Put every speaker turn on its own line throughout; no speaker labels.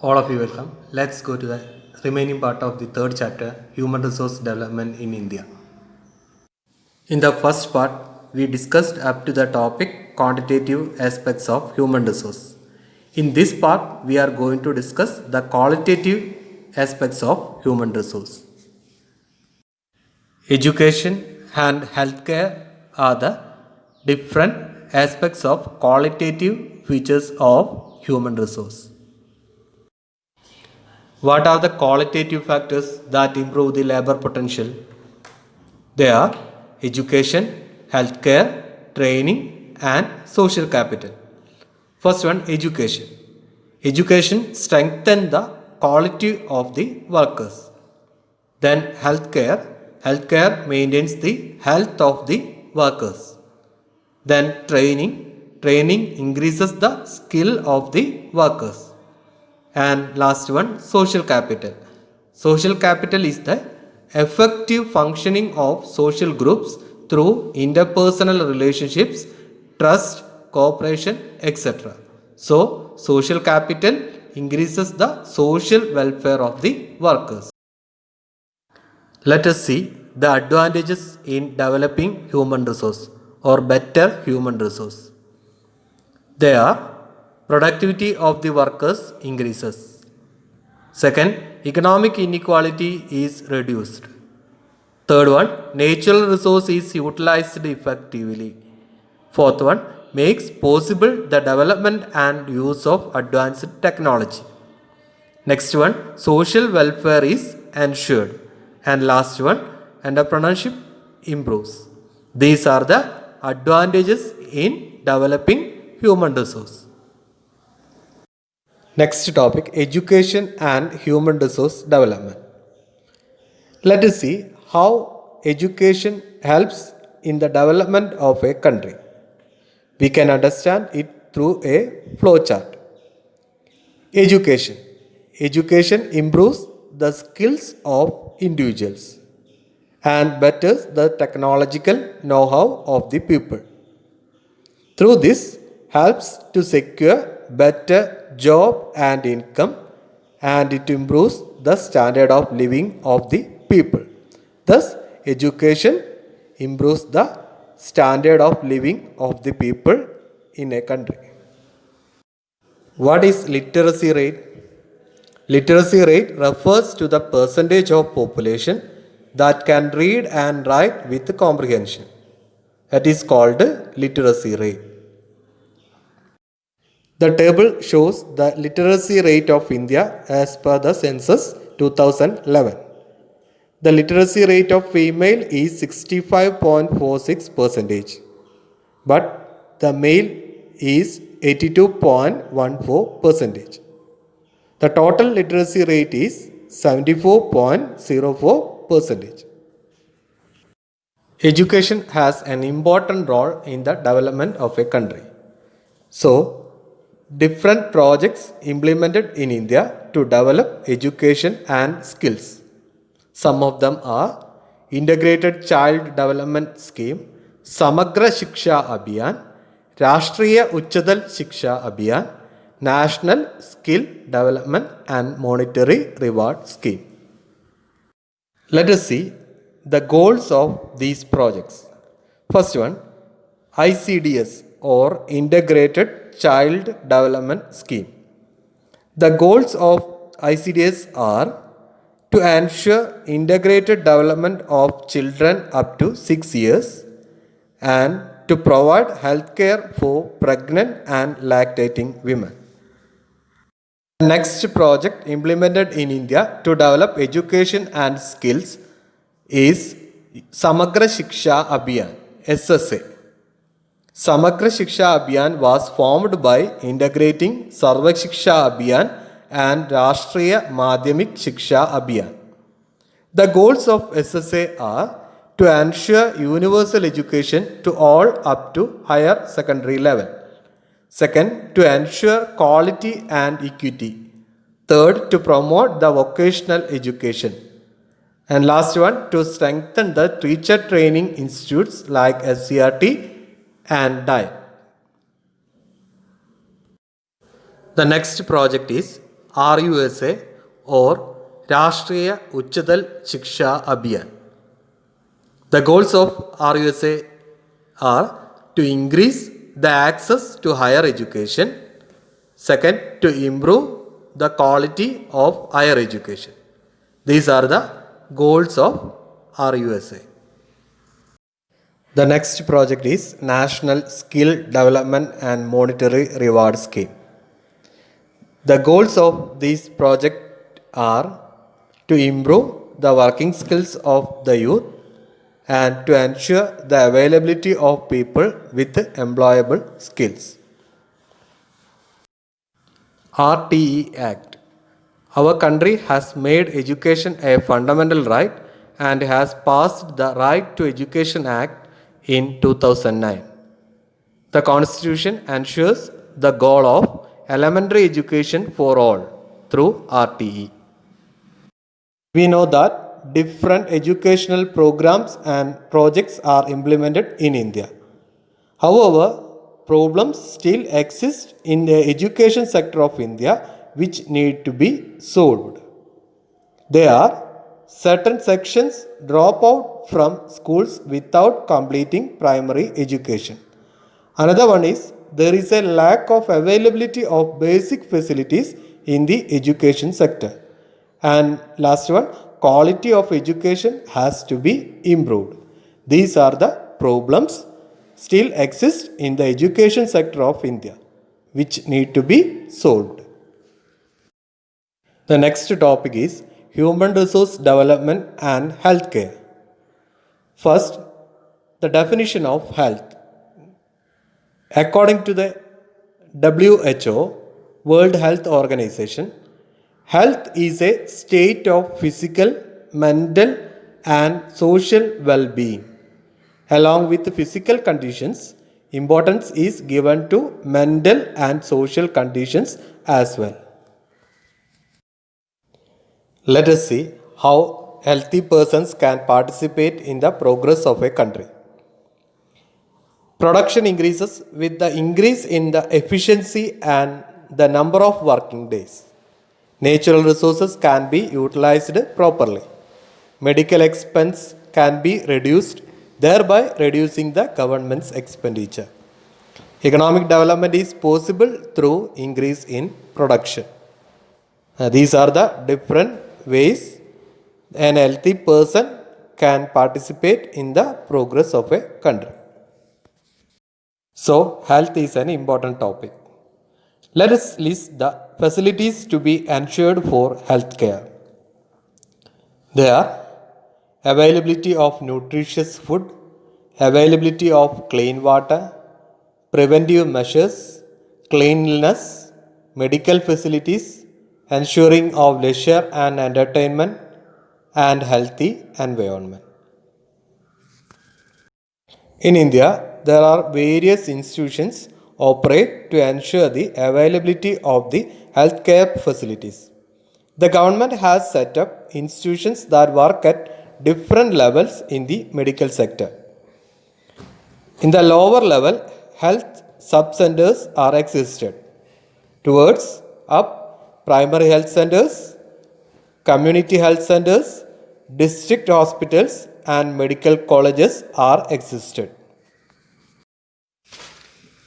All of you welcome. Let's go to the remaining part of the third chapter, Human Resource Development in India. In the first part, we discussed up to the topic quantitative aspects of human resource. In this part, we are going to discuss the qualitative aspects of human resource. Education and healthcare are the different aspects of qualitative features of human resource. What are the qualitative factors that improve the labor potential? They are education, healthcare, training, and social capital. First one, education. Education strengthens the quality of the workers. Then healthcare. Healthcare maintains the health of the workers. Then training. Training increases the skill of the workers. And last one, social capital. Social capital is the effective functioning of social groups through interpersonal relationships, trust, cooperation, etc. So, social capital increases the social welfare of the workers. Let us see the advantages in developing human resource or better human resource. They are productivity of the workers increases. Second, economic inequality is reduced. Third one, natural resource is utilized effectively. Fourth one, makes possible the development and use of advanced technology. Next one, social welfare is ensured. And last one, entrepreneurship improves. These are the advantages in developing human resource. Next topic, education and human resource development. Let us see how education helps in the development of a country. We can understand it through a flow chart. Education. Education improves the skills of individuals and betters the technological know-how of the people. Through this helps to secure better job and income, and it improves the standard of living of the people. Thus, education improves the standard of living of the people in a country. What is literacy rate? Literacy rate refers to the percentage of population that can read and write with comprehension. That is called literacy rate. The table shows the literacy rate of India as per the census 2011. The literacy rate of female is 65.46%, but the male is 82.14%. The total literacy rate is 74.04%. Education has an important role in the development of a country. So, different projects implemented in India to develop education and skills. Some of them are Integrated Child Development Scheme, Samagra Shiksha Abhiyan, Rashtriya Uchchadal Shiksha Abhiyan, National Skill Development and Monetary Reward Scheme. Let us see the goals of these projects. First one, ICDS or Integrated Child Development Scheme. The goals of ICDS are to ensure integrated development of children up to 6 years and to provide health care for pregnant and lactating women. The next project implemented in India to develop education and skills is Samagra Shiksha Abhiyan, SSA. Samagra Shiksha Abhiyan was formed by integrating Sarva Shiksha Abhiyan and Rashtriya Madhyamik Shiksha Abhiyan. The goals of SSA are to ensure universal education to all up to higher secondary level. Second, to ensure quality and equity. Third, to promote the vocational education. And last one, to strengthen the teacher training institutes like SCRT and DIE. The next project is RUSA or Rashtriya Uchchatal Shiksha Abhiyan. The goals of RUSA are to increase the access to higher education. Second, to improve the quality of higher education. These are the goals of RUSA. The next project is National Skill Development and Monetary Reward Scheme. The goals of this project are to improve the working skills of the youth and to ensure the availability of people with employable skills. RTE Act. Our country has made education a fundamental right and has passed the Right to Education Act in 2009. The Constitution ensures the goal of elementary education for all through RTE. We know that different educational programs and projects are implemented in India. However, problems still exist in the education sector of India which need to be solved. There are certain sections drop out from schools without completing primary education. Another one is there is a lack of availability of basic facilities in the education sector. And last one, quality of education has to be improved. These are the problems still exist in the education sector of India which need to be solved. The next topic is human resource development and healthcare. First, the definition of health. According to the WHO, World Health Organization, health is a state of physical, mental, and social well-being. Along with physical conditions, importance is given to mental and social conditions as well. Let us see how healthy persons can participate in the progress of a country. Production increases with the increase in the efficiency and the number of working days. Natural resources can be utilized properly. Medical expense can be reduced, thereby reducing the government's expenditure. Economic development is possible through increase in production. These are the different ways an healthy person can participate in the progress of a country. So, health is an important topic. Let us list the facilities to be ensured for healthcare. They are availability of nutritious food, availability of clean water, preventive measures, cleanliness, medical facilities, ensuring of leisure and entertainment, and healthy environment. In India, there are various institutions operate to ensure the availability of the healthcare facilities. The government has set up institutions that work at different levels in the medical sector. In the lower level, health sub-centers are existed. Towards up, primary health centers, community health centers, district hospitals and medical colleges are existed.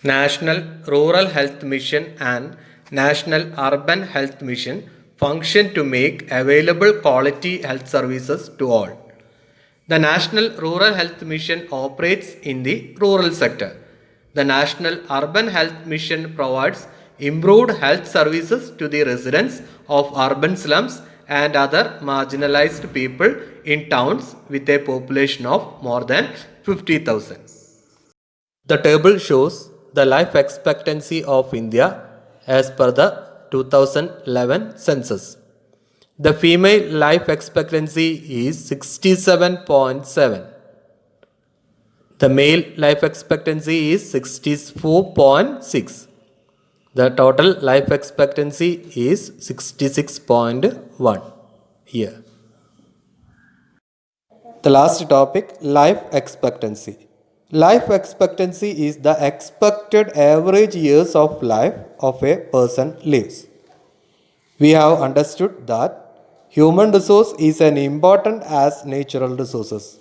National Rural Health Mission and National Urban Health Mission function to make available quality health services to all. The National Rural Health Mission operates in the rural sector. The National Urban Health Mission provides improved health services to the residents of urban slums and other marginalized people in towns with a population of more than 50,000. The table shows the life expectancy of India as per the 2011 census. The female life expectancy is 67.7. The male life expectancy is 64.6. The total life expectancy is 66.1 year. The last topic, life expectancy. Life expectancy is the expected average years of life of a person lives. We have understood that human resource is as important as natural resources.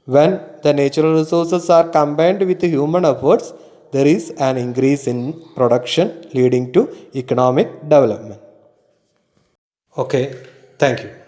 When the natural resources are combined with human efforts, there is an increase in production leading to economic development. Okay, thank you.